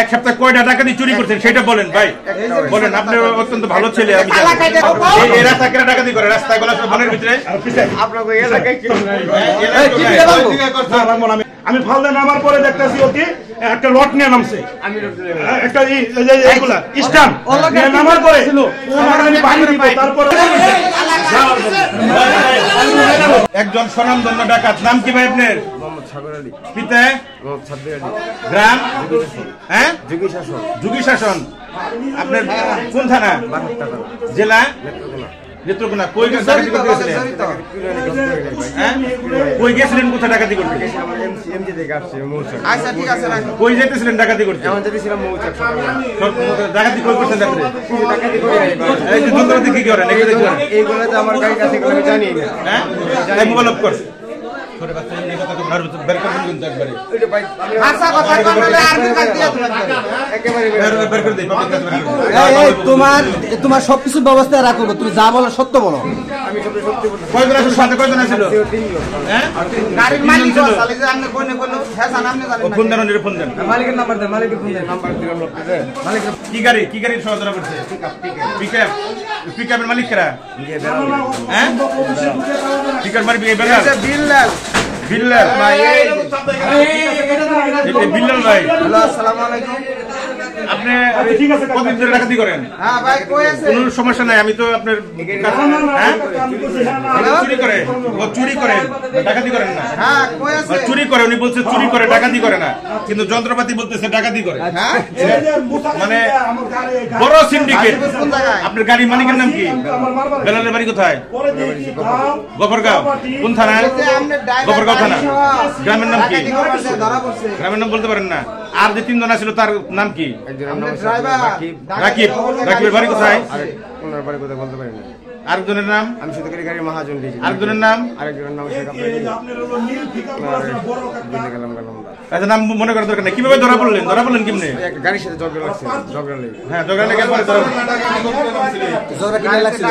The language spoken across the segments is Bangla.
এক সপ্তাহ কয়টা টাকা দিয়ে চুরি করছেন সেটা বলেন ভাই, বলেন। আপনি অত্যন্ত ভালো ছেলে, আমি জানি। এই রাস্তায় ডাকাতি করে, রাস্তায় গলা বনের ভিতরে আমি ফালদা নামার পরে দেখতেছি ওকে একটা লট নিয়ে নামছে, একটা স্টাম্প নামার পরে তারপরে একজন স্বনামধন্য ডাকাত, নাম কি ভাই আপনার? পিতা গ্রাম যুগী শাসন। আপনার কোন থানা? জেলা নেত্রকোনা। কই গেছিলেন? কোথায় ডাকাতি করতে? কই যেতেছিলেন ডাকাতি করতে? ডাকাতি কই করছেন? যন্ত্রপাতি কি করেন? মোবাইল অফ করছে। তোমার সবকিছু ব্যবস্থা রাখো, তুমি যা বলো সত্য বলো। কি গাড়ি? কি গাড়ির সহযোগিতা করছে? পিকআপের মালিকরা? হ্যাঁ, পিকআপ মালিক বিল্লাল। বিল্লাল ভাই, বিল্লাল ভাই, আসসালামু আলাইকুম। আপনি কতদিন ধরে ডাকাতি করেন? হ্যাঁ ভাই, কই আছে? কোনো সমস্যা নাই, আমি তো আপনার চুরি করে, ও চুরি করেন, ডাকাতি করেন না? হ্যাঁ, কই আছে? চুরি করে, উনি বলছে চুরি করে, ডাকাতি করে না, কিন্তু যন্ত্রপাতি বলতেছে ডাকাতি করে। হ্যাঁ, মানে বড় সিন্ডিকেট। আপনার গাড়ির মালিকের নাম কি? বেলালের বাড়ি কোথায়? গফরগাঁও। কোন থানা? গফরগাঁও থানা। গ্রামের নাম কি? গ্রামের নাম বলতে পারেন না? আর যে তিনজন আছিল তার নাম কি? রাকিব। রাকিবের বাড়ি কোথায়? বলতে পারি না। আরেকজনের নাম? আমি শুধু গাড়ি মহাজন দিয়েছি। আরেকজনের নাম? আরেকজনের নাম আচ্ছা, নাম মনে করার দরকার নেই। কিভাবে ধরা পড়লেন? ধরা পড়লেন কেমনে? গাড়ির সাথে ঝগড়া লাগছে, ঝগড়া লেগে। হ্যাঁ, ঝগড়া লেগে পরে ধরা ঝগড়া কিনে লাগছিল,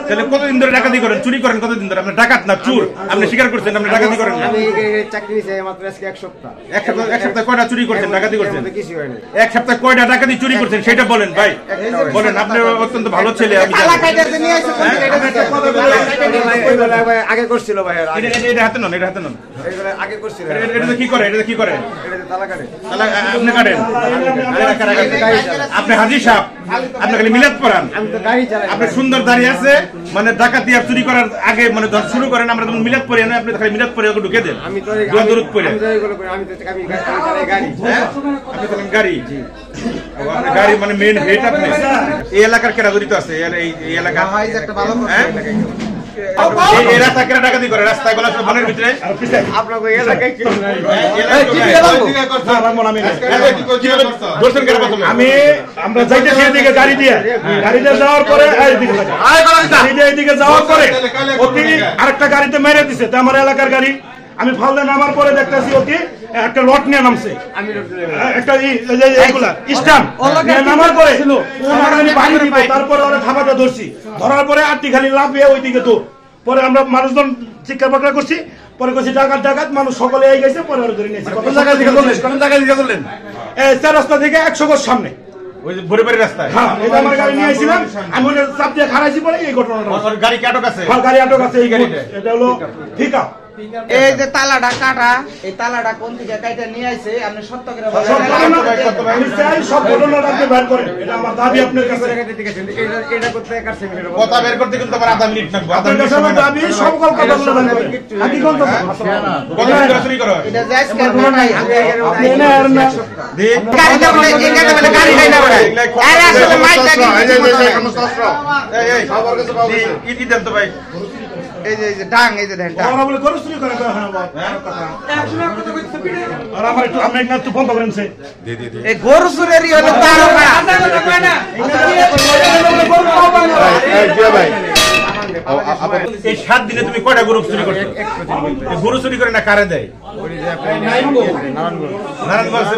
তাহলে কতদিন ধরে ডাকাতি করেন? চুরি করেন কতদিন ধরে? আপনি ডাকাত না চোর? আপনি স্বীকার করছেন আপনি ডাকাতি করেন? চাকরি নিয়েছি মাত্র আজকে এক সপ্তাহ। এক সপ্তাহ কয়টা চুরি করছেন, ডাকাতি করছেন? এক সপ্তাহ কয়টা ডাকাতি চুরি করছেন সেটা বলেন ভাই, বলেন। আপনি অত্যন্ত ভালো ছেলে, আমি জানি। আগে করছিল ভাই, এটা হাতে নন, এটা হাতে নন। আগে করছিল। এটা কি করে? এটা কি করে? তালা কাটে। আপনি কাটেন? আপনি হাজি সাহেব, আপনি খালি মিলাদ পড়ান। আপনার সুন্দর দাঁড়িয়ে আছে, মানে ডাকাতি আর চুরি করার আগে মানে ধর শুরু করেন। আমরা যখন মিলাদ পড়ি না, আপনি খালি মিলাদ পড়ে ওকে ঢুকে দেন। আমি তো গাড়ি গাড়ি মানে মেন হেড। আপনি এই এলাকার কেরা জড়িত আছে? এই এলাকা ডাকাতি করে, রাস্তায় গলা বনের ভিতরে? আমরা যাইতেছি এদিকে গাড়ি দিয়ে যাওয়ার পরে এইদিকে যাওয়ার পরে ওকে আরেকটা গাড়িতে মেরে দিছে। আমার এলাকার গাড়ি। আমি ফালদা নামার পরে দেখতেছি ওকে একটা লট নিয়ে নামছে, একটা স্টাম্প নামার পরে তারপরে ওরা থাবাটা ধরছি। ধরার পরে আটটি খালি লাফিয়ে ওইদিকে তো পরে আমরা মানুষজন চিৎকার বাকরা করছি। পরে করছি ডাকাত ডাকাত, মানুষ সকলে এই গেছে। পরে ওরা ধরে নিয়েছি। চার রাস্তা থেকে 100 গজ সামনে রাস্তায়। হ্যাঁ, এটা আমার গাড়ি নিয়ে আসছিলাম। আমি ওটা চাপ দিয়ে খারাইছি। পরে এই ঘটনাটা গাড়ি কি আটক আছে? গাড়ি আটক আছে। এই গাড়িটা এটা হলো ঠিক আছে। এই যে তালাটা কাটা, এই তালাটা কোন থেকে কাইটা নিয়ে আইছে? আপনি সত্য করে বলেন। আমি চাই সব ঘটনাটা আপনি বের করেন, এটা আমার দাবি আপনার কাছে। এটা করতে কাছে কথা বের করতে কিন্তু আমার আধা মিনিট লাগবে। আপনার কাছে আমার দাবি সকল কথাগুলো বের করেন। আপনি কোন কথা কতদিন চুরি করো? এটা যাইস কেন নাই? আপনি এনে আর না দি গাড়িটা বলে এখানে বলে গাড়ি নাই না বলে। আরে আসলে মাইক লাগে। এই সবার কাছে পাবো। ইতি দেন তো ভাই। এই যে ডাং, এই যে ডাংটা ওরা বলে গরু চুরি করে। হ্যাঁ কথা আর আমার একটু আমরা একটু বন্ধ করেন সে এই গরু চুরিরই হলো তারকা। এই 7 দিনে তুমি কয়টা গরু চুরি করছো? গরু চুরি করে না কারে দেয়? নারায়ণগঞ্জ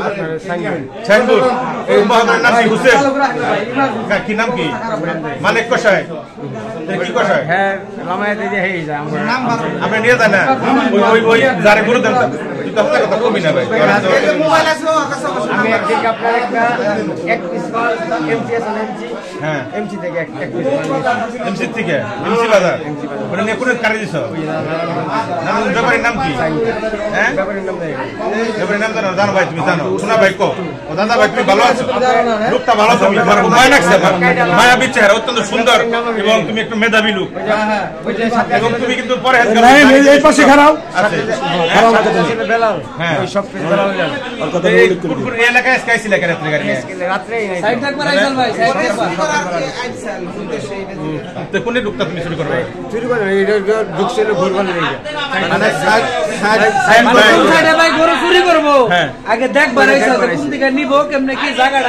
সাইনবোর্ড। এই মোহাম্মদ নাসির হোসেন কি নাম কি? মালিক কষায়। কি কথা হ্যাঁ লামাইতে যে হেই যায় আমরা আপনি নিয়ে যান না ওই যারে গরু দেন তুই তো আপনার কথা কবি না ভাই মোবাইল আছে আমি একদিকে আপনার একটা এক পিস মাল এমসি আছে এমসি হ্যাঁ এমসি থেকে এক পিস মাল এমসি থেকে এমসি বাজার ওখানে নিয়ে কোন কারে দিছ নাম ব্যাপারের নাম কি হ্যাঁ ব্যাপারের নাম দেয় ব্যাপারের নাম জানো ভাই তুমি জানো শোনা ভাই কো ও দাদা ভাই তুমি ভালো আছো লোকটা ভালো তুমি মায়া লাগছে মায়াবী চেহারা অত্যন্ত সুন্দর এবং তুমি একটু মেধাবী লোক এবং তুমি কিন্তু পরে এই পাশে খারাপ আছে বেলাল হ্যাঁ ওই সব পিস বেলাল যায় এই কুকুর এলাকায় স্কাইছিল রাত্রে গাড়ি নিয়ে রাত্রে সাইড থাকবার আইসাল ভাই সাইড থাকবার তো কোনে লোকটা তুমি শুরু করবে চুরি করে এই ঢুকছিল ঘুরবার লেগে মানে সাইডে ভাই গরু চুরি করবো হ্যাঁ। আগে দেখবার আইসাল কোন দিকে নিব কেমনে কি জায়গা